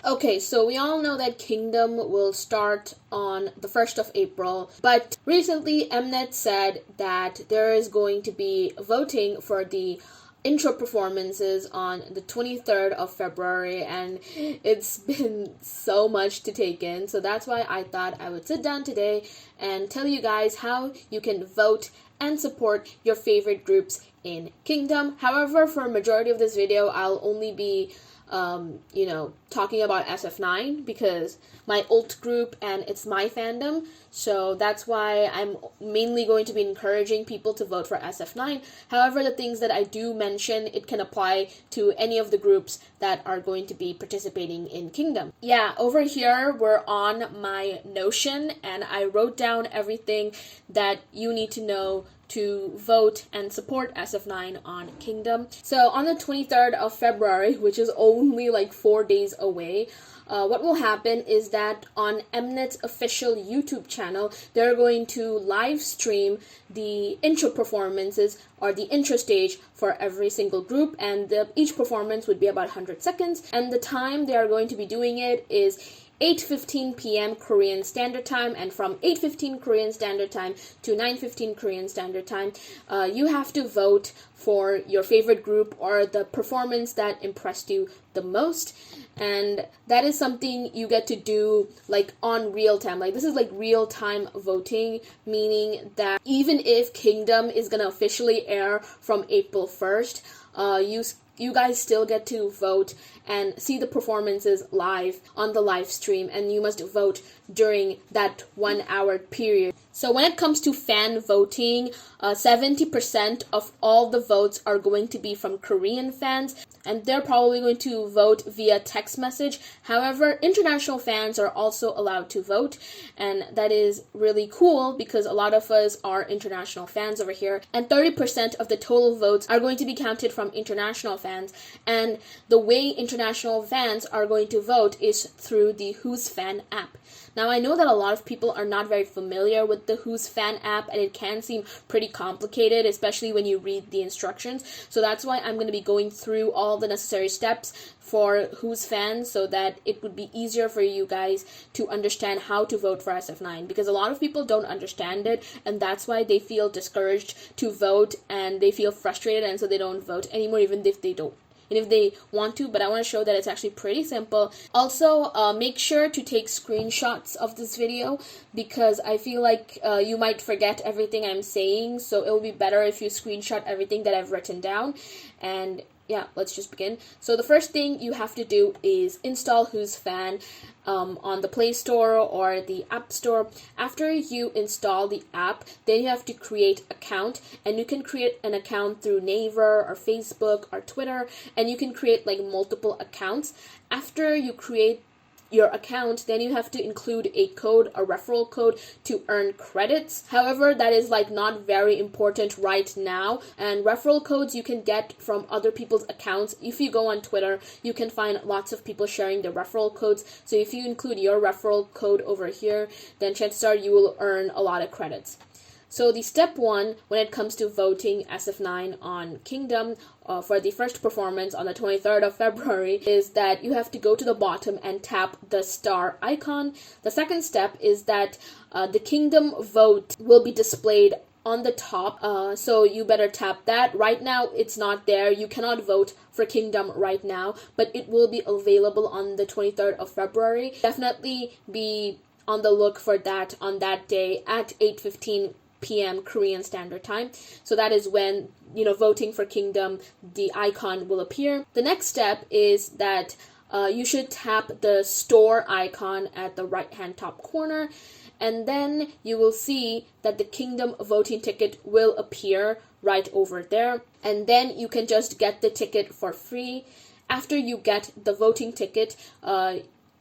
Okay, so we all know that Kingdom will start on the 1st of April, but recently Mnet said that there is going to be voting for the intro performances on the 23rd of February, and it's been so much to take in. So that's why I thought I would sit down today and tell you guys how you can vote and support your favorite groups in Kingdom. However, for a majority of this video, I'll only be talking about SF9 because my alt group and it's my fandom, so that's why I'm mainly going to be encouraging people to vote for SF9. However, the things that I do mention, it can apply to any of the groups that are going to be participating in Kingdom. Yeah, over here we're on my Notion and I wrote down everything that you need to know to vote and support SF9 on Kingdom. So on the 23rd of February, which is only like 4 days away, what will happen is that on Mnet's official YouTube channel, they're going to live stream the intro performances or the intro stage for every single group, and each performance would be about 100 seconds, and the time they are going to be doing it is 8:15 p.m. Korean Standard Time, and from 8:15 Korean Standard Time to 9:15 Korean Standard Time, you have to vote for your favorite group or the performance that impressed you the most, and that is something you get to do like on real time. Like, this is like real time voting, meaning that even if Kingdom is gonna officially air from April 1st, you guys still get to vote and see the performances live on the live stream, and you must vote during that 1 hour period. So when it comes to fan voting, 70% of all the votes are going to be from Korean fans, and they're probably going to vote via text message. However, international fans are also allowed to vote, and that is really cool because a lot of us are international fans over here, and 30% of the total votes are going to be counted from international fans, and the way international fans are going to vote is through the Who's Fan app. Now, I know that a lot of people are not very familiar with the Who's Fan app, and it can seem pretty complicated, especially when you read the instructions. So that's why I'm going to be going through all the necessary steps for Who's Fan so that it would be easier for you guys to understand how to vote for SF9, because a lot of people don't understand it, and that's why they feel discouraged to vote and they feel frustrated, and so they don't vote anymore, even if they don't. And if they want to, but I want to show that it's actually pretty simple. Also, make sure to take screenshots of this video because I feel like you might forget everything I'm saying, so it will be better if you screenshot everything that I've written down. And yeah, let's just begin. So the first thing you have to do is install Who's Fan on the Play Store or the App Store. After you install the app, then you have to create an account, and you can create an account through Naver or Facebook or Twitter, and you can create like multiple accounts. After you create your account, then you have to include a code, a referral code, to earn credits. However, that is like not very important right now, and referral codes you can get from other people's accounts. If you go on Twitter, you can find lots of people sharing their referral codes, so if you include your referral code over here, then chances are you will earn a lot of credits. So the step one when it comes to voting SF9 on Kingdom for the first performance on the 23rd of February is that you have to go to the bottom and tap the star icon. The second step is that the Kingdom vote will be displayed on the top, so you better tap that. Right now it's not there. You cannot vote for Kingdom right now, but it will be available on the 23rd of February. Definitely be on the look for that on that day at 8:15 p.m. Korean Standard Time. So that is when, voting for Kingdom, the icon will appear. The next step is that you should tap the store icon at the right-hand top corner, and then you will see that the Kingdom voting ticket will appear right over there, and then you can just get the ticket for free. After you get the voting ticket,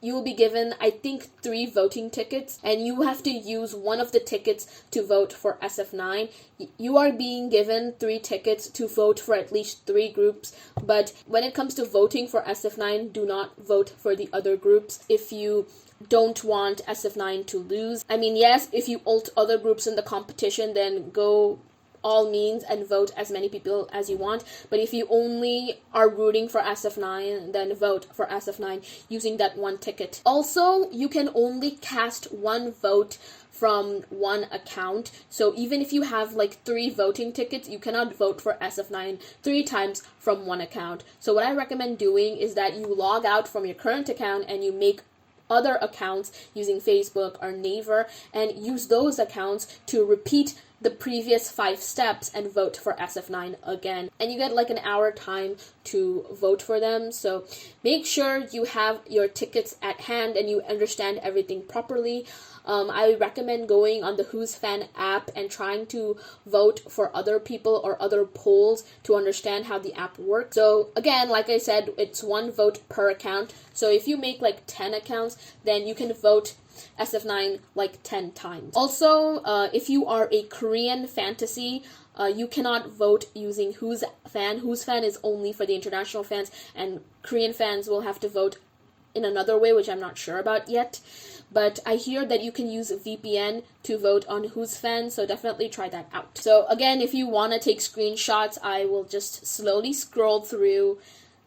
you will be given, I think, 3 voting tickets, and you have to use one of the tickets to vote for SF9. You are being given 3 tickets to vote for at least 3 groups, but when it comes to voting for SF9, do not vote for the other groups if you don't want SF9 to lose. I mean, yes, if you ult other groups in the competition, then go all means and vote as many people as you want. But if you only are rooting for SF9, then vote for SF9 using that one ticket. Also, you can only cast one vote from one account. So even if you have like 3 voting tickets, you cannot vote for SF9 3 times from one account. So what I recommend doing is that you log out from your current account and you make other accounts using Facebook or Naver and use those accounts to repeat the previous 5 steps and vote for SF9 again. And you get like an hour time to vote for them. So make sure you have your tickets at hand and you understand everything properly. I recommend going on the Who's Fan app and trying to vote for other people or other polls to understand how the app works. So again, like I said, it's 1 vote per account. So if you make like 10 accounts, then you can vote SF9 like 10 times. Also, if you are a Korean fantasy, you cannot vote using Who's Fan. Who's Fan is only for the international fans, and Korean fans will have to vote in another way, which I'm not sure about yet. But I hear that you can use VPN to vote on Who's Fan, so definitely try that out. So again, if you want to take screenshots, I will just slowly scroll through.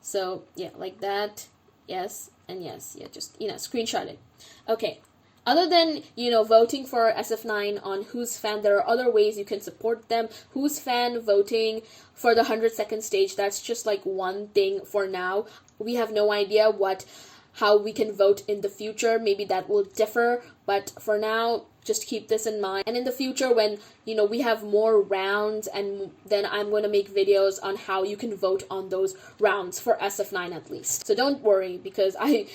So yeah, like that. Yes, and yes. Yeah, just, screenshot it. Okay. Other than, voting for SF9 on Who's Fan, there are other ways you can support them. Who's Fan voting for the 100-second stage, that's just like one thing for now. We have no idea how we can vote in the future. Maybe that will differ, but for now, just keep this in mind. And in the future, when we have more rounds, and then I'm going to make videos on how you can vote on those rounds for SF9 at least. So don't worry, because I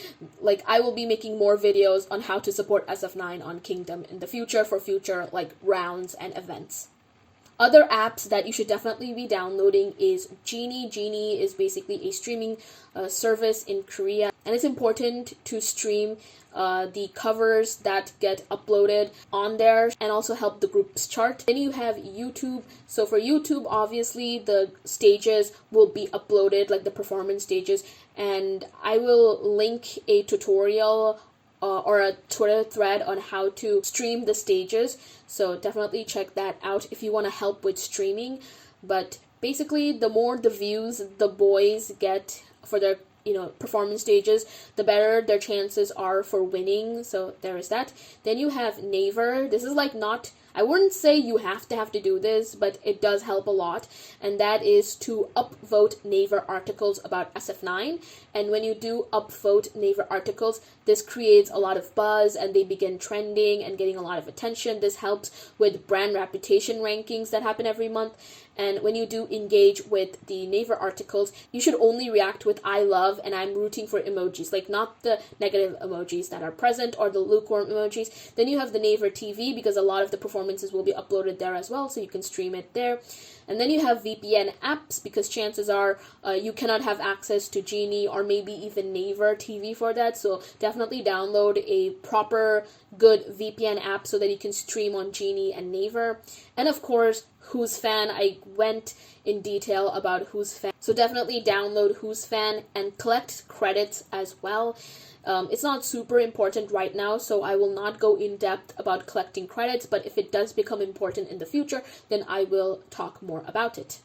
will be making more videos on how to support SF9 on Kingdom in the future for future rounds and events. Other apps that you should definitely be downloading is Genie. Genie is basically a streaming service in Korea, and it's important to stream the covers that get uploaded on there and also help the groups chart. Then you have YouTube. So for YouTube, obviously the stages will be uploaded, like the performance stages, and I will link a tutorial or a Twitter thread on how to stream the stages. So definitely check that out if you want to help with streaming. But basically, the more the views the boys get for their performance stages, the better their chances are for winning. So there is that. Then you have Naver. This is I wouldn't say you have to do this, but it does help a lot, and that is to upvote Naver articles about SF9. And when you do upvote Naver articles, this creates a lot of buzz and they begin trending and getting a lot of attention. This helps with brand reputation rankings that happen every month. And when you do engage with the Naver articles, you should only react with I love and I'm rooting for emojis, not the negative emojis that are present or the lukewarm emojis. Then you have the Naver TV, because a lot of the performances will be uploaded there as well, so you can stream it there. And then you have VPN apps, because chances are you cannot have access to Genie or maybe even Naver TV for that. So definitely download a proper, good VPN app so that you can stream on Genie and Naver. And of course, Who's Fan. I went in detail about Who's Fan. So definitely download Who's Fan and collect credits as well. It's not super important right now, so I will not go in depth about collecting credits, but if it does become important in the future, then I will talk more about it.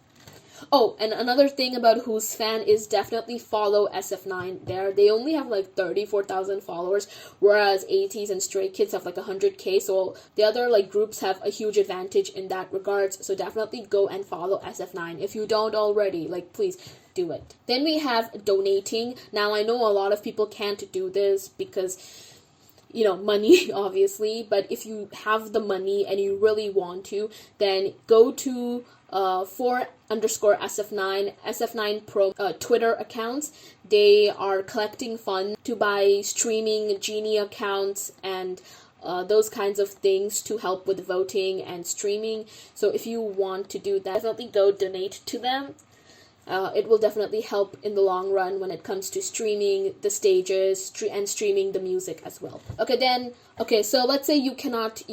Oh, and another thing about Who's Fan is definitely follow SF9 there. They only have 34,000 followers, whereas ATEEZ and Stray Kids have 100K, so the other groups have a huge advantage in that regards. So definitely go and follow SF9 if you don't already. Please do it. Then we have donating. Now I know a lot of people can't do this because money, obviously, but if you have the money and you really want to, then go to _SF9 SF9 Pro Twitter accounts. They are collecting funds to buy streaming Genie accounts and those kinds of things to help with voting and streaming. So if you want to do that, definitely go donate to them. It will definitely help in the long run when it comes to streaming the stages and streaming the music as well. So let's say you cannot,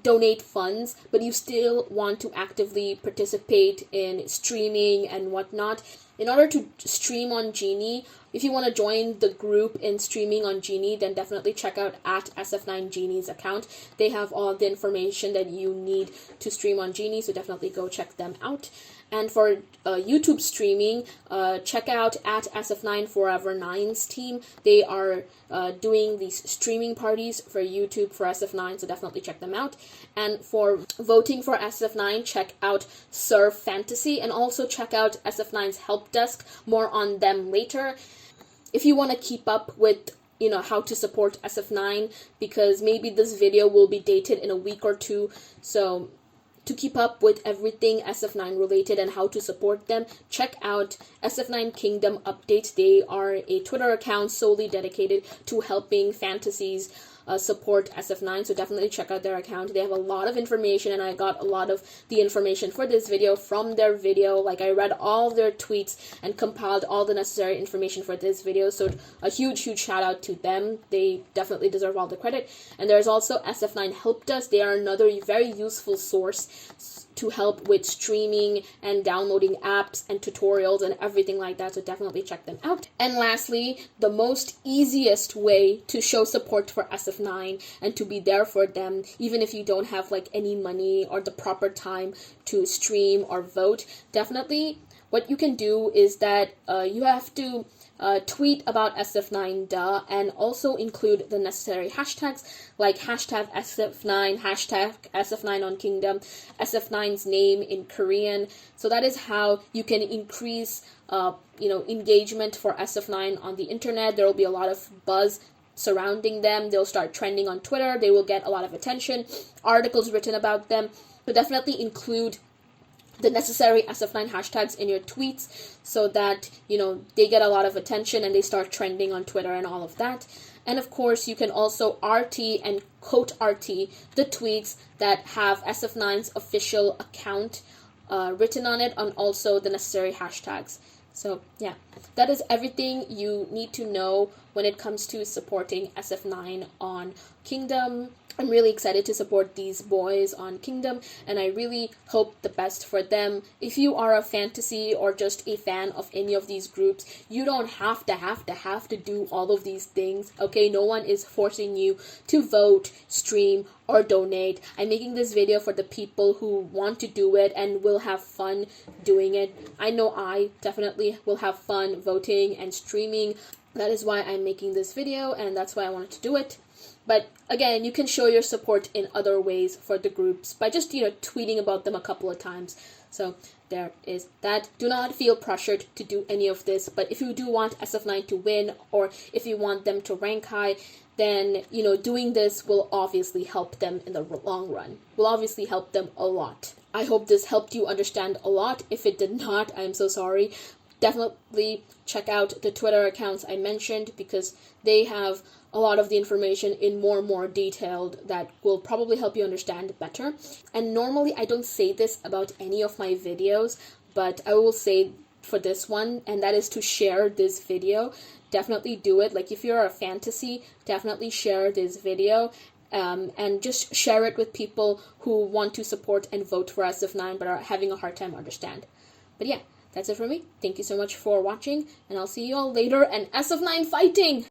donate funds, but you still want to actively participate in streaming and whatnot. in order to stream on Genie, if you want to join the group in streaming on Genie, then definitely check out at SF9 Genie's account. They have all the information that you need to stream on Genie, so definitely go check them out. And for YouTube streaming, check out at SF9 Forever 9's team. They are doing these streaming parties for YouTube for SF9, so definitely check them out. And for voting for SF9, check out Serve Fantasy, and also check out SF9's help desk. More on them later. If you want to keep up with how to support SF9, because maybe this video will be dated in a week or two, so to keep up with everything SF9 related and how to support them, check out SF9 Kingdom Updates. They are a Twitter account solely dedicated to helping fantasies support SF9, so definitely check out their account. They have a lot of information, and I got a lot of the information for this video from their video. Like, I read all their tweets and compiled all the necessary information for this video, so a huge shout out to them. They definitely deserve all the credit. And there's also SF9 Help Desk. They are another very useful source to help with streaming and downloading apps and tutorials and everything like that, so definitely check them out. And lastly, the most easiest way to show support for SF9 and to be there for them, even if you don't have like any money or the proper time to stream or vote, definitely what you can do is that you have to tweet about SF9 and also include the necessary hashtags like hashtag SF9, hashtag SF9 on Kingdom, SF9's name in Korean. So that is how you can increase engagement for SF9 on the internet. There will be a lot of buzz surrounding them. They'll start trending on Twitter. They will get a lot of attention, articles written about them. So definitely include the necessary SF9 hashtags in your tweets so that, they get a lot of attention and they start trending on Twitter and all of that. And of course, you can also RT and quote RT the tweets that have SF9's official account written on it, and also the necessary hashtags. So yeah, that is everything you need to know when it comes to supporting SF9 on Kingdom. I'm really excited to support these boys on Kingdom, and I really hope the best for them. If you are a fantasy or just a fan of any of these groups, you don't have to do all of these things, okay? No one is forcing you to vote, stream, or donate. I'm making this video for the people who want to do it and will have fun doing it. I know I definitely will have fun voting and streaming. That is why I'm making this video, and that's why I wanted to do it. But again, you can show your support in other ways for the groups by just, tweeting about them a couple of times. So there is that. Do not feel pressured to do any of this. But if you do want SF9 to win, or if you want them to rank high, then, doing this will obviously help them in the long run. Will obviously help them a lot. I hope this helped you understand a lot. If it did not, I'm so sorry. Definitely check out the Twitter accounts I mentioned, because they have a lot of the information in more detailed that will probably help you understand better. And normally I don't say this about any of my videos, but I will say for this one, and that is to share this video. Definitely do it. Like, if you're a fantasy, definitely share this video. And just share it with people who want to support and vote for SF9 but are having a hard time understand. But yeah, that's it for me. Thank you so much for watching, and I'll see you all later, and SF9 fighting!